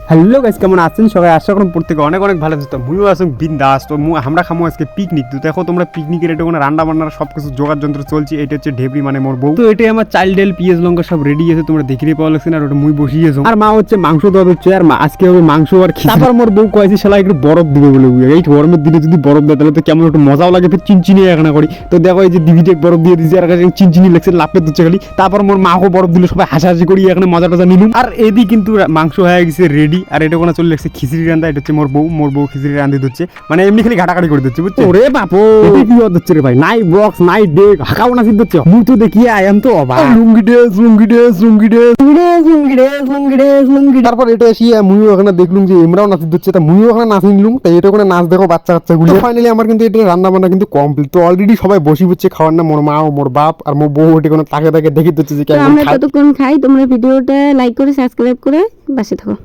Hello guys, কেমন আছেন সবাই? আশা করুন প্রত্যেকে অনেক অনেক ভালো আছেন। তো মুইও আছেন বিন্দাস। তো আমরা খামো আজকে পিকনিক। তো দেখো তোমরা পিকনিকের এটা কোনো রান্না বান্নার সব কিছু জোগাড় যন্ত্র চলছে। এটা হচ্ছে ঢেবরি মানে মোর বউ। তো এটাই আমার চাইল্ডেল পিএস লঙ্কা সব রেডি আছে, তোমরা দেখিয়ে পাওয়া লাগছে না। আর ওটা মুই বসিয়েছো আর মা হচ্ছে মাংস দেওয়া হচ্ছে। আর আজকে হবে মাংস আর খিচুড়ি। তারপর মোর বউ কয়েছে শালা একটু বরফ দিবে বলে। এই গরমের দিনে যদি বরফ দেয় তাহলে তো কেমন একটু মজাও লাগে, ফের চিনচিনি এখানে করি। তো দেখো এই যে দিদিতে বরফ দিয়ে দিয়েছে, আর কাছে চিনচিনি লাগছে, লাপে দিচ্ছে খালি। তারপর মোর মাকে বরফ দিলে সবাই হাসাহাসি করি, এখানে মজা টজা নিলুম। আর এদি কিন্তু মাংস হয়ে গেছে রেডি। আর এটা কোনো চলে লাগছে খিচুড়ি রান্দা। এটা হচ্ছে মোর বউ খিচুড়ি রান্ধি দিচ্ছে, মানে এমনি খালি ঘাটাঘাটি করে দিচ্ছে, বুঝছো? ওরে বাপো, এটা কি হচ্ছে রে ভাই? নাই বক্স নাই ডেক, হাঁকাও না সিদ্ধ হচ্ছে। মুই তো দেখি আয়াম তো অবাক। লুঙ্গি ড্রেস। তারপর এটা এসে মুইও ওখানে দেখলুম যে ইমরাও নাচি দিচ্ছে, তা মুইও ওখানে নাচি নিলুম। তাই এটা ওখানে নাচ দেখো বাচ্চা কাচ্চাগুলো। ফাইনালি আমার কিন্তু এটা রান্না বান্না কিন্তু কমপ্লিট। তো অলরেডি সবাই বসি বুঝছে খাওয়ার না, মোর মা ও মোর বাপ আর মোর বউ ওটি কোনো তাকে দেখি দিচ্ছে যে আমরা ততক্ষণ খাই, তোমরা ভিডিওটা লাইক করে সাবস্ক্রাইব করে পাশে থাকো।